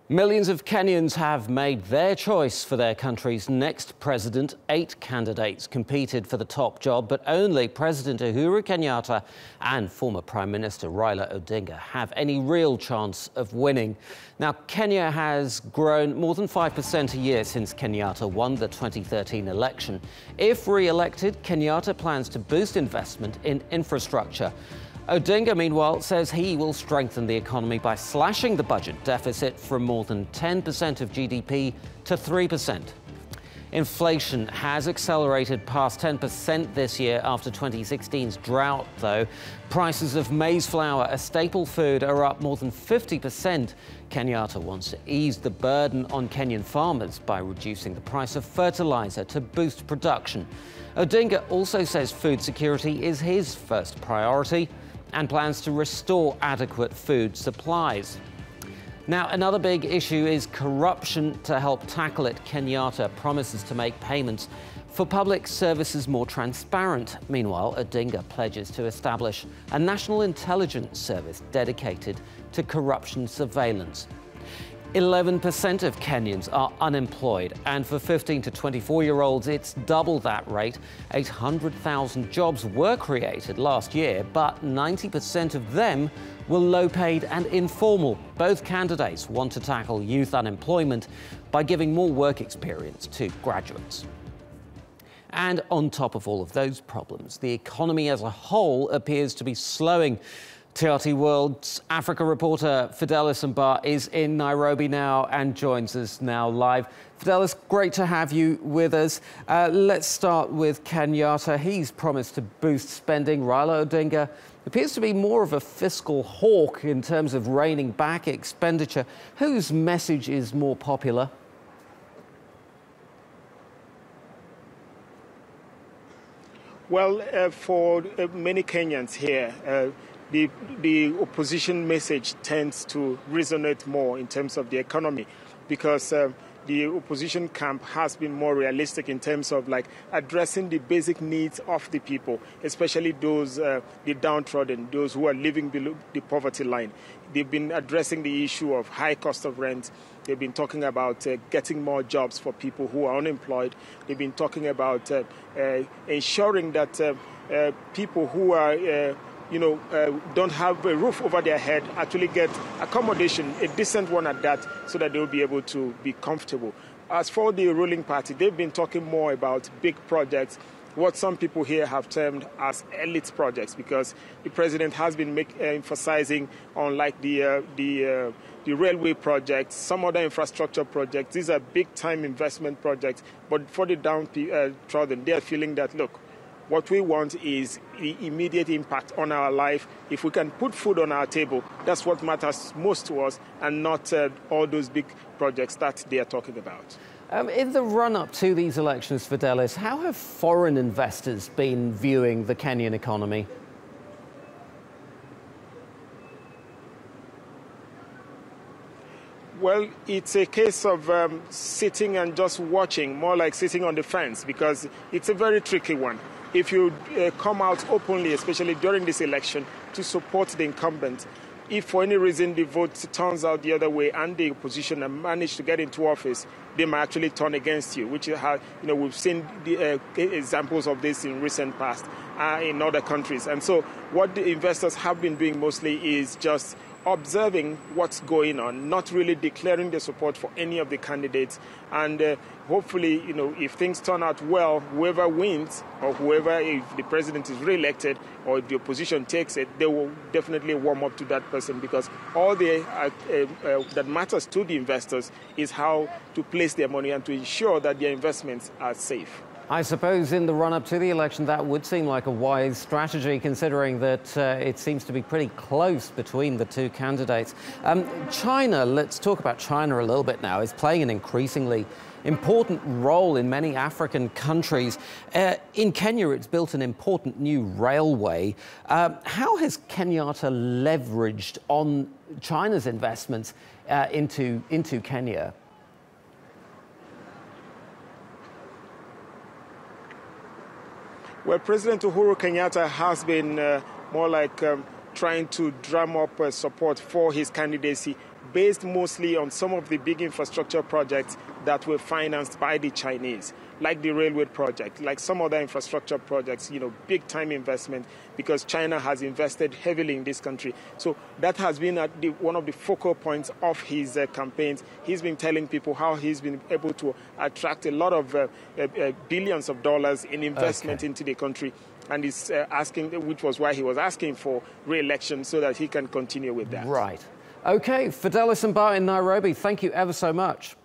Millions of Kenyans have made their choice for their country's next president. 8 candidates competed for the top job, but only President Uhuru Kenyatta and former Prime Minister Raila Odinga have any real chance of winning. Now, Kenya has grown more than 5% a year since Kenyatta won the 2013 election. If re-elected, Kenyatta plans to boost investment in infrastructure. Odinga, meanwhile, says he will strengthen the economy by slashing the budget deficit from more than 10% of GDP to 3%. Inflation has accelerated past 10% this year after 2016's drought, though. Prices of maize flour, a staple food, are up more than 50%. Kenyatta wants to ease the burden on Kenyan farmers by reducing the price of fertilizer to boost production. Odinga also says food security is his first priority and plans to restore adequate food supplies. Now, another big issue is corruption. To help tackle it, Kenyatta promises to make payments for public services more transparent. Meanwhile, Odinga pledges to establish a national intelligence service dedicated to corruption surveillance. 11% of Kenyans are unemployed, and for 15 to 24-year-olds, it's double that rate. 800,000 jobs were created last year, but 90% of them were low-paid and informal. Both candidates want to tackle youth unemployment by giving more work experience to graduates. And on top of all of those problems, the economy as a whole appears to be slowing. TRT World Africa reporter Fidelis Mbah is in Nairobi now and joins us now live. Fidelis, great to have you with us. Let's start with Kenyatta. He's promised to boost spending. Raila Odinga appears to be more of a fiscal hawk in terms of reining back expenditure. Whose message is more popular? Well, for many Kenyans here, the opposition message tends to resonate more in terms of the economy, because the opposition camp has been more realistic in terms of addressing the basic needs of the people, especially those the downtrodden, those who are living below the poverty line. They've been addressing the issue of high cost of rent. They've been talking about getting more jobs for people who are unemployed. They've been talking about ensuring that people who are don't have a roof over their head actually get accommodation, a decent one at that, so that they'll be able to be comfortable. As for the ruling party, they've been talking more about big projects, what some people here have termed as elite projects, because the president has been emphasizing on the railway projects, some other infrastructure projects. These are big-time investment projects, but for the downtrodden, they are feeling that, look, what we want is the immediate impact on our life. If we can put food on our table, that's what matters most to us, and not all those big projects that they are talking about. In the run-up to these elections, Fidelis, how have foreign investors been viewing the Kenyan economy? Well, it's a case of sitting and just watching, more like sitting on the fence, because it's a very tricky one. If you come out openly, especially during this election, to support the incumbent, if for any reason the vote turns out the other way and the opposition manage to get into office, they might actually turn against you, which is how, we've seen the examples of this in recent past in other countries. And so what the investors have been doing mostly is just observing what's going on, not really declaring their support for any of the candidates. And hopefully, if things turn out well, whoever wins, or whoever, if the president is re-elected or if the opposition takes it, they will definitely warm up to that person, because all that matters to the investors is how to place their money and to ensure that their investments are safe. I suppose in the run-up to the election, that would seem like a wise strategy, considering that it seems to be pretty close between the two candidates. China, let's talk about China a little bit now, is playing an increasingly important role in many African countries. In Kenya, it's built an important new railway. How has Kenyatta leveraged on China's investments into Kenya? Well, President Uhuru Kenyatta has been more like trying to drum up support for his candidacy based mostly on some of the big infrastructure projects that were financed by the Chinese, like the railway project, like some other infrastructure projects, big time investment, because China has invested heavily in this country. So that has been one of the focal points of his campaigns. He's been telling people how he's been able to attract a lot of billions of dollars in investment into the country. And he's asking, which was why he was asking for re-election, so that he can continue with that. Right. Okay, Fidelis Mbah in Nairobi, thank you ever so much.